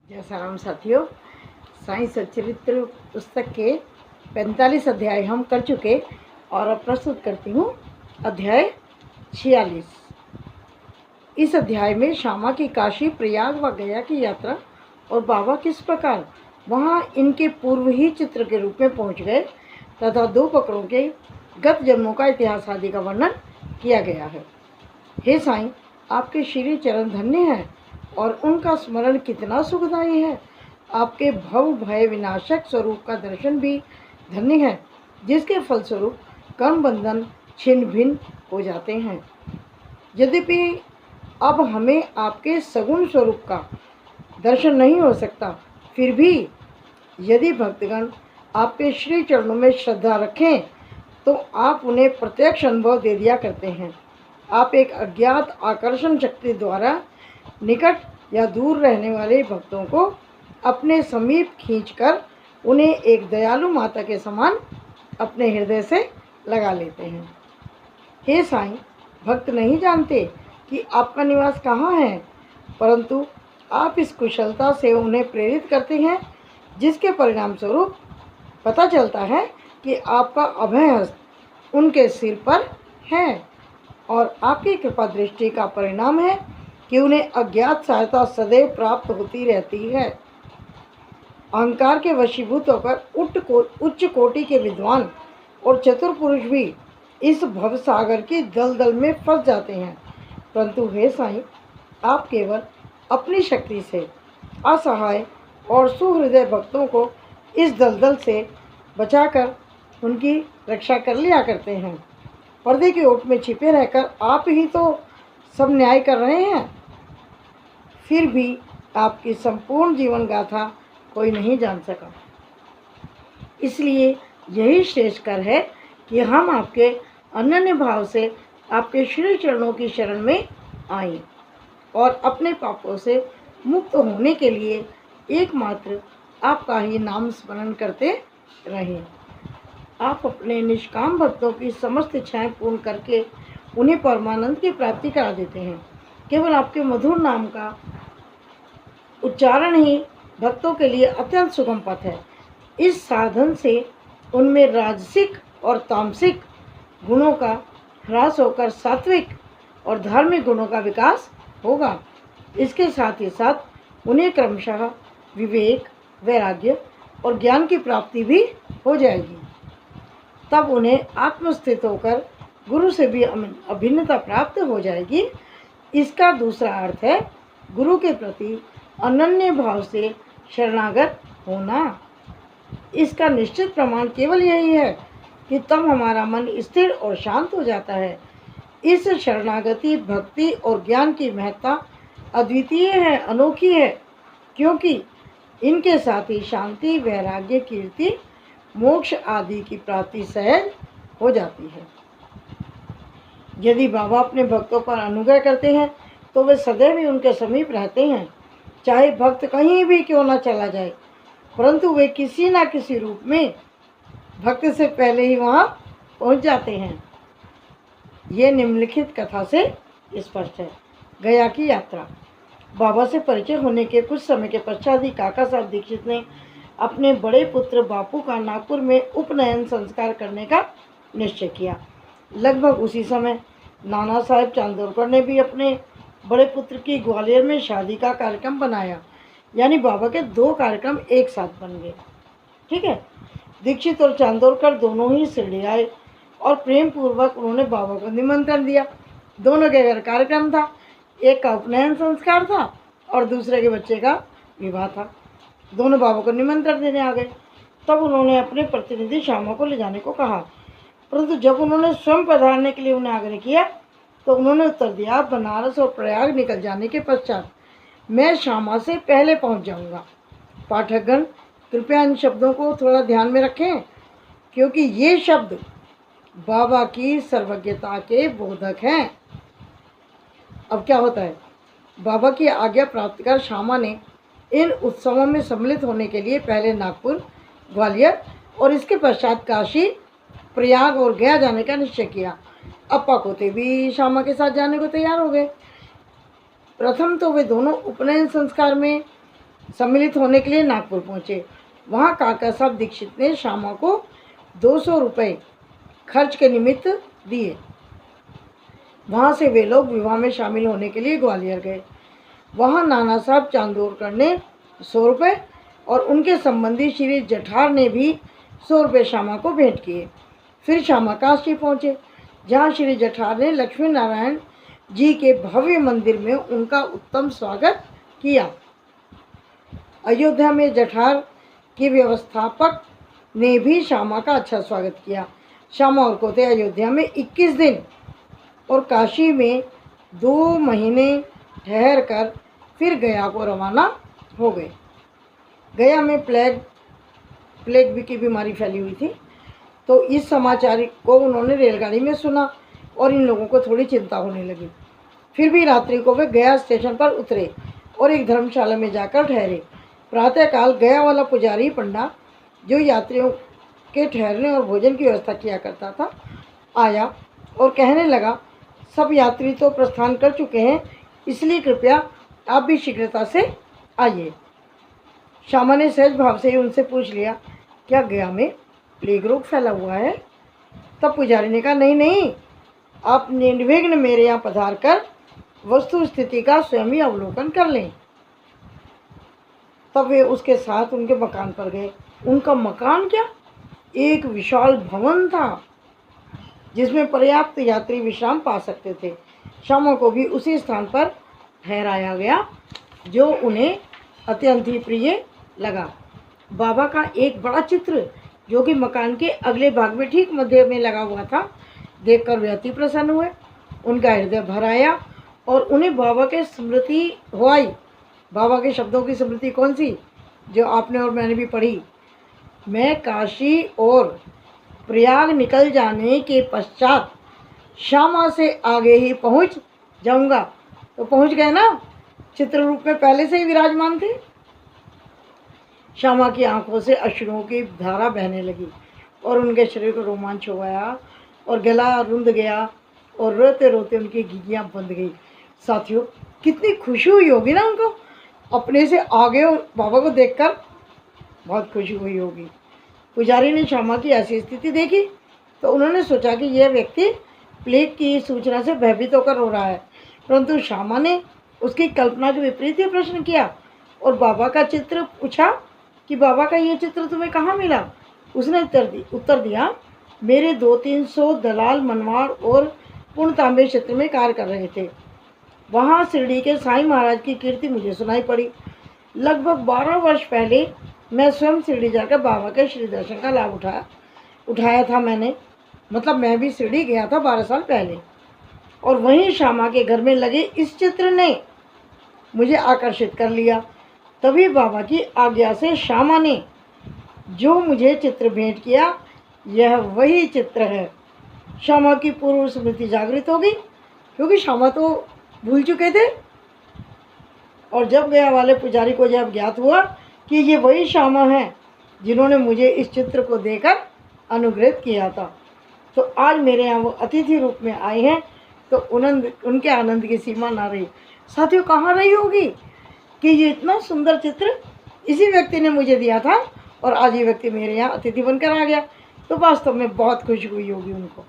जय राम साथियों, साईं सच्चरित्र पुस्तक के 45 अध्याय हम कर चुके और अब प्रस्तुत करती हूँ अध्याय 46। इस अध्याय में श्यामा की काशी, प्रयाग व गया की यात्रा और बाबा किस प्रकार वहाँ इनके पूर्व ही चित्र के रूप में पहुँच गए तथा दो पकड़ों के गत जन्मों का इतिहास आदि का वर्णन किया गया है। हे साईं, आपके श्री चरण धन्य हैं और उनका स्मरण कितना सुखदायी है। आपके भव भय विनाशक स्वरूप का दर्शन भी धन्य है, जिसके फलस्वरूप कर्म बंधन छिन्न भिन्न हो जाते हैं। यद्यपि अब हमें आपके सगुण स्वरूप का दर्शन नहीं हो सकता, फिर भी यदि भक्तगण आपके श्री चरणों में श्रद्धा रखें तो आप उन्हें प्रत्यक्ष अनुभव दे दिया करते हैं। आप एक अज्ञात आकर्षण शक्ति द्वारा निकट या दूर रहने वाले भक्तों को अपने समीप खींचकर उन्हें एक दयालु माता के समान अपने हृदय से लगा लेते हैं। हे साईं, भक्त नहीं जानते कि आपका निवास कहाँ है, परंतु आप इस कुशलता से उन्हें प्रेरित करते हैं, जिसके परिणाम स्वरूप पता चलता है कि आपका अभय हस्त उनके सिर पर है और आपकी कृपा दृष्टि का परिणाम है कि उन्हें अज्ञात सहायता सदैव प्राप्त होती रहती है। अहंकार के वशीभूत होकर उच्च कोटि के विद्वान और चतुर पुरुष भी इस भवसागर की दलदल में फंस जाते हैं, परंतु हे साईं, आप केवल अपनी शक्ति से असहाय और सुहृदय भक्तों को इस दलदल से बचाकर उनकी रक्षा कर लिया करते हैं। पर्दे के ओट में छिपे रहकर आप ही तो सब न्याय कर रहे हैं, फिर भी आपकी संपूर्ण जीवन गाथा कोई नहीं जान सका। इसलिए यही श्रेष्ठकर है कि हम आपके अनन्य भाव से आपके श्री चरणों की शरण में आएं और अपने पापों से मुक्त होने के लिए एकमात्र आपका ही नाम स्मरण करते रहें। आप अपने निष्काम भक्तों की समस्त इच्छाएं पूर्ण करके उन्हें परमानंद की प्राप्ति करा देते हैं। केवल आपके मधुर नाम का उच्चारण ही भक्तों के लिए अत्यंत सुगम पथ है। इस साधन से उनमें राजसिक और तामसिक गुणों का ह्रास होकर सात्विक और धार्मिक गुणों का विकास होगा। इसके साथ ही साथ उन्हें क्रमशः विवेक, वैराग्य और ज्ञान की प्राप्ति भी हो जाएगी। तब उन्हें आत्मस्थित होकर गुरु से भी अभिन्नता प्राप्त हो जाएगी। इसका दूसरा अर्थ है गुरु के प्रति अनन्य भाव से शरणागत होना। इसका निश्चित प्रमाण केवल यही है कि तब हमारा मन स्थिर और शांत हो जाता है। इस शरणागति, भक्ति और ज्ञान की महत्ता अद्वितीय है, अनोखी है, क्योंकि इनके साथ ही शांति, वैराग्य, कीर्ति, मोक्ष आदि की प्राप्ति सहज हो जाती है। यदि बाबा अपने भक्तों पर अनुग्रह करते हैं तो वे सदैव ही उनके समीप रहते हैं, चाहे भक्त कहीं भी क्यों न चला जाए, परंतु वे किसी न किसी रूप में भक्त से पहले ही वहाँ पहुँच जाते हैं। ये निम्नलिखित कथा से स्पष्ट है। गया की यात्रा। बाबा से परिचय होने के कुछ समय के पश्चात ही काका साहब दीक्षित ने अपने बड़े पुत्र बापू का नागपुर में उपनयन संस्कार करने का निश्चय किया। लगभग उसी समय नाना साहेब चांदोरकर ने भी अपने बड़े पुत्र की ग्वालियर में शादी का कार्यक्रम बनाया, यानी बाबा के दो कार्यक्रम एक साथ बन गए। ठीक है, दीक्षित और चांदोरकर दोनों ही शिरडी आए और प्रेम पूर्वक उन्होंने बाबा को निमंत्रण दिया। दोनों के घर कार्यक्रम था, एक का उपनयन संस्कार था और दूसरे के बच्चे का विवाह था। दोनों बाबा को निमंत्रण देने आ गए। तब उन्होंने अपने प्रतिनिधि श्यामा को ले जाने को कहा, परंतु जब उन्होंने स्वयं पधारने के लिए उन्हें आग्रह किया तो उन्होंने उत्तर दिया, बनारस और प्रयाग निकल जाने के पश्चात मैं श्यामा से पहले पहुंच जाऊंगा। पाठकगण कृपया इन शब्दों को थोड़ा ध्यान में रखें, क्योंकि ये शब्द बाबा की सर्वज्ञता के बोधक हैं। अब क्या होता है, बाबा की आज्ञा प्राप्त कर श्यामा ने इन उत्सवों में सम्मिलित होने के लिए पहले नागपुर, ग्वालियर और इसके पश्चात काशी, प्रयाग और गया जाने का निश्चय किया। अप्पा कोते भी श्यामा के साथ जाने को तैयार हो गए। प्रथम तो वे दोनों उपनयन संस्कार में सम्मिलित होने के लिए नागपुर पहुँचे। वहाँ काका साहब दीक्षित ने श्यामा को 200 रुपये खर्च के निमित्त दिए। वहाँ से वे लोग विवाह में शामिल होने के लिए ग्वालियर गए। वहाँ नाना साहब चांदोरकर ने 100 रुपये और उनके संबंधी श्री जठार ने भी 100 रुपये श्यामा को भेंट किए। फिर श्यामा काशी पहुँचे, जहाँ श्री जठार ने लक्ष्मी नारायण जी के भव्य मंदिर में उनका उत्तम स्वागत किया। अयोध्या में जठार के व्यवस्थापक ने भी श्यामा का अच्छा स्वागत किया। श्यामा और कोते अयोध्या में 21 दिन और काशी में 2 महीने ठहर कर फिर गया को रवाना हो गए। गया में प्लेग की बीमारी फैली हुई थी, तो इस समाचार को उन्होंने रेलगाड़ी में सुना और इन लोगों को थोड़ी चिंता होने लगी। फिर भी रात्रि को वे गया स्टेशन पर उतरे और एक धर्मशाला में जाकर ठहरे। प्रातःकाल गया वाला पुजारी पंडा, जो यात्रियों के ठहरने और भोजन की व्यवस्था किया करता था, आया और कहने लगा, सब यात्री तो प्रस्थान कर चुके हैं, इसलिए कृपया आप भी शीघ्रता से आइए। श्यामा ने सहज भाव से ही उनसे पूछ लिया, क्या गया में प्लेग रोग फैला हुआ है? तब पुजारी ने कहा, नहीं नहीं, आप निर्विघ्न मेरे यहाँ पधार कर वस्तु स्थिति का स्वयं ही अवलोकन कर लें। तब वे उसके साथ उनके मकान पर गए। उनका मकान क्या, एक विशाल भवन था जिसमें पर्याप्त यात्री विश्राम पा सकते थे। श्यामा को भी उसी स्थान पर ठहराया गया जो उन्हें अत्यंत ही प्रिय लगा। बाबा का एक बड़ा चित्र जो कि मकान के अगले भाग में ठीक मध्य में लगा हुआ था, देखकर वे अति प्रसन्न हुए। उनका हृदय भर आया और उन्हें बाबा के स्मृति हो आई। बाबा के शब्दों की स्मृति कौन सी, जो आपने और मैंने भी पढ़ी, मैं काशी और प्रयाग निकल जाने के पश्चात श्यामा से आगे ही पहुंच जाऊंगा। तो पहुंच गए ना, चित्र रूप में पहले से ही विराजमान थे। श्यामा की आंखों से अश्रुओं की धारा बहने लगी और उनके शरीर को रोमांच हो गया और गला रुंध गया और रोते रोते उनकी घिघियाँ बंध गई। साथियों, कितनी खुशी हुई होगी ना उनको, अपने से आगे बाबा को देखकर बहुत खुशी हुई होगी। पुजारी ने श्यामा की ऐसी स्थिति देखी तो उन्होंने सोचा कि यह व्यक्ति प्लेग की सूचना से भयभीत होकर रो रहा है, परंतु श्यामा ने उसकी कल्पना के विपरीत ही प्रश्न किया और बाबा का चित्र पूछा कि बाबा का ये चित्र तुम्हें कहाँ मिला? उसने उत्तर दिया, मेरे 200-300 दलाल मनवाड़ और पूर्णतांबे क्षेत्र में कार्य कर रहे थे। वहाँ शिरडी के साईं महाराज की कीर्ति मुझे सुनाई पड़ी। लगभग 12 वर्ष पहले मैं स्वयं शिरडी जाकर बाबा के श्री दर्शन का लाभ उठाया था। मैं भी शिरडी गया था 12 साल पहले, और वहीं श्यामा के घर में लगे इस चित्र ने मुझे आकर्षित कर लिया। तभी बाबा की आज्ञा से श्यामा ने जो मुझे चित्र भेंट किया, यह वही चित्र है। श्यामा की पूर्व स्मृति जागृत हो गई, क्योंकि श्यामा तो भूल चुके थे। और जब गया वाले पुजारी को जब ज्ञात हुआ कि ये वही श्यामा है जिन्होंने मुझे इस चित्र को देकर अनुग्रहित किया था, तो आज मेरे यहाँ वो अतिथि रूप में आए हैं, तो उनके आनंद की सीमा ना रही। साथियों, कहाँ रही होगी कि ये इतना सुंदर चित्र इसी व्यक्ति ने मुझे दिया था और आज ये व्यक्ति मेरे यहाँ अतिथि बनकर आ गया, तो वास्तव में बहुत खुशी हुई होगी उनको।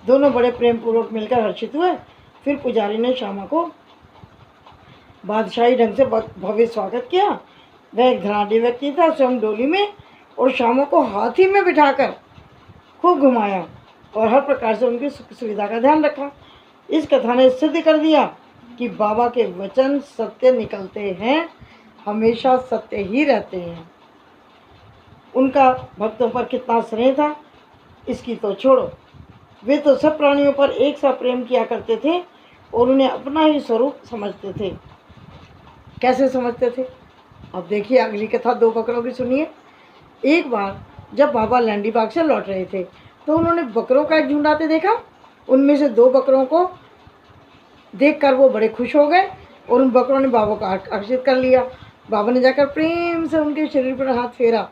दोनों बड़े प्रेम पूर्वक मिलकर हर्षित हुए। फिर पुजारी ने श्यामा को बादशाही ढंग से भव्य स्वागत किया। वह एक धनाढ़ी व्यक्ति था, स्वयं डोली में, और श्यामा को हाथी में बिठाकर खूब घुमाया और हर प्रकार से उनकी सुख सुविधा का ध्यान रखा। इस कथा ने सिद्ध कर दिया कि बाबा के वचन सत्य निकलते हैं, हमेशा सत्य ही रहते हैं। उनका भक्तों पर कितना स्नेह था, इसकी तो छोड़ो। वे तो सब प्राणियों पर एक सा प्रेम किया करते थे और उन्हें अपना ही स्वरूप समझते थे। कैसे समझते थे? अब देखिए अगली कथा 2 बकरों की सुनिए। एक बार जब बाबा लैंडी बाग से लौट रहे थे तो उन्होंने बकरों का एक झुंड आते देखा। उनमें से 2 बकरों को देखकर वो बड़े खुश हो गए और उन बकरों ने बाबा को आकर्षित कर लिया। बाबा ने जाकर प्रेम से उनके शरीर पर हाथ फेरा,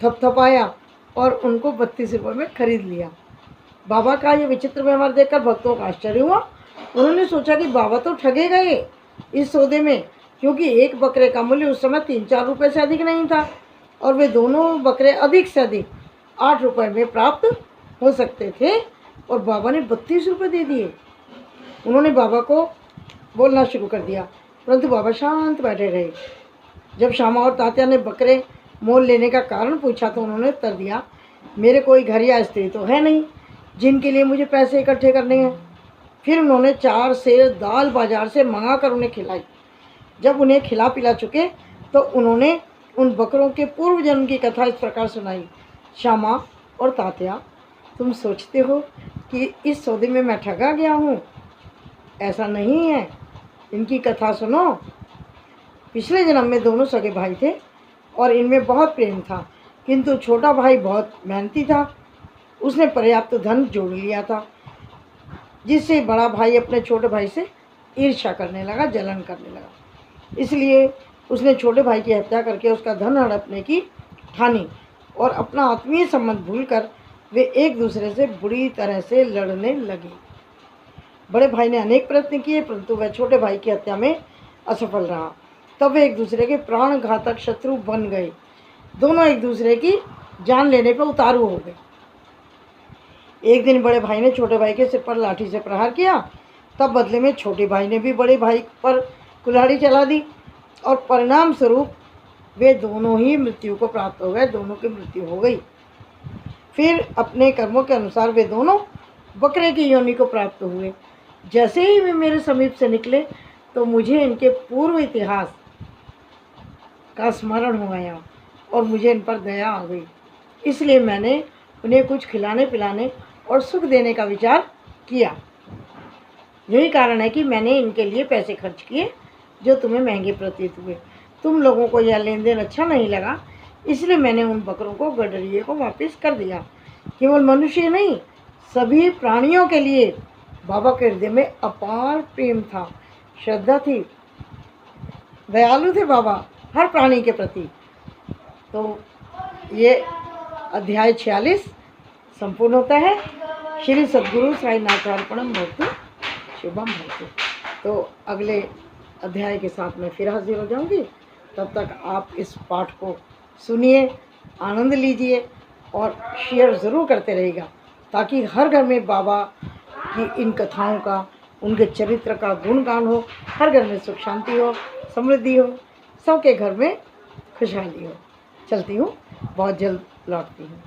थपथपाया और उनको 32 रुपये में खरीद लिया। बाबा का ये विचित्र व्यवहार देखकर भक्तों का आश्चर्य हुआ। उन्होंने सोचा कि बाबा तो ठगे गए इस सौदे में, क्योंकि एक बकरे का मूल्य उस समय 3-4 रुपये से अधिक नहीं था और वे दोनों बकरे अधिक से अधिक 8 रुपये में प्राप्त हो सकते थे और बाबा ने 32 रुपये दे दिए। उन्होंने बाबा को बोलना शुरू कर दिया, परंतु बाबा शांत बैठे रहे। जब श्यामा और तात्या ने बकरे मोल लेने का कारण पूछा तो उन्होंने उत्तर दिया, मेरे कोई घर या स्त्री तो है नहीं जिनके लिए मुझे पैसे इकट्ठे करने हैं। फिर उन्होंने 4 सेर दाल बाजार से मंगा कर उन्हें खिलाई। जब उन्हें खिला पिला चुके तो उन्होंने उन बकरों के पूर्व जन्म की कथा इस प्रकार सुनाई। श्यामा और तात्या, तुम सोचते हो कि इस सौदे में मैं ठगा गया हूँ? ऐसा नहीं है, इनकी कथा सुनो। पिछले जन्म में दोनों सगे भाई थे और इनमें बहुत प्रेम था, किंतु छोटा भाई बहुत मेहनती था। उसने पर्याप्त धन जोड़ लिया था, जिससे बड़ा भाई अपने छोटे भाई से ईर्ष्या करने लगा, जलन करने लगा। इसलिए उसने छोटे भाई की हत्या करके उसका धन हड़पने की ठानी और अपना आत्मीय संबंध भूलकर वे एक दूसरे से बुरी तरह से लड़ने लगे। बड़े भाई ने अनेक प्रयत्न किए, परंतु वह छोटे भाई की हत्या में असफल रहा। तब वे एक दूसरे के प्राण घातक शत्रु बन गए। दोनों एक दूसरे की जान लेने पर उतारू हो गए। एक दिन बड़े भाई ने छोटे भाई के सिर पर लाठी से प्रहार किया। तब बदले में छोटे भाई ने भी बड़े भाई पर कुल्हाड़ी चला दी और परिणाम स्वरूप वे दोनों ही मृत्यु को प्राप्त हो गए। दोनों की मृत्यु हो गई। फिर अपने कर्मों के अनुसार वे दोनों बकरे की योनि को प्राप्त हुए। जैसे ही वे मेरे समीप से निकले तो मुझे इनके पूर्व इतिहास का स्मरण हो गया और मुझे इन पर दया आ गई। इसलिए मैंने उन्हें कुछ खिलाने पिलाने और सुख देने का विचार किया। यही कारण है कि मैंने इनके लिए पैसे खर्च किए जो तुम्हें महंगे प्रतीत हुए। तुम लोगों को यह लेन देन अच्छा नहीं लगा, इसलिए मैंने उन बकरों को गडरिये को वापस कर दिया। केवल मनुष्य नहीं, सभी प्राणियों के लिए बाबा के हृदय में अपार प्रेम था, श्रद्धा थी। दयालु थे बाबा हर प्राणी के प्रति। तो ये अध्याय 46 संपूर्ण होता है। श्री सद्गुरु साईनाथार्पणम भवतु, शुभम भवतु। तो अगले अध्याय के साथ मैं फिर हाजिर हो जाऊंगी। तब तक आप इस पाठ को सुनिए, आनंद लीजिए और शेयर ज़रूर करते रहिएगा, ताकि हर घर में बाबा की इन कथाओं का, उनके चरित्र का गुणगान हो, हर घर में सुख शांति हो, समृद्धि हो, सबके घर में खुशहाली हो। चलती हूँ, बहुत जल्द लौटती हूँ।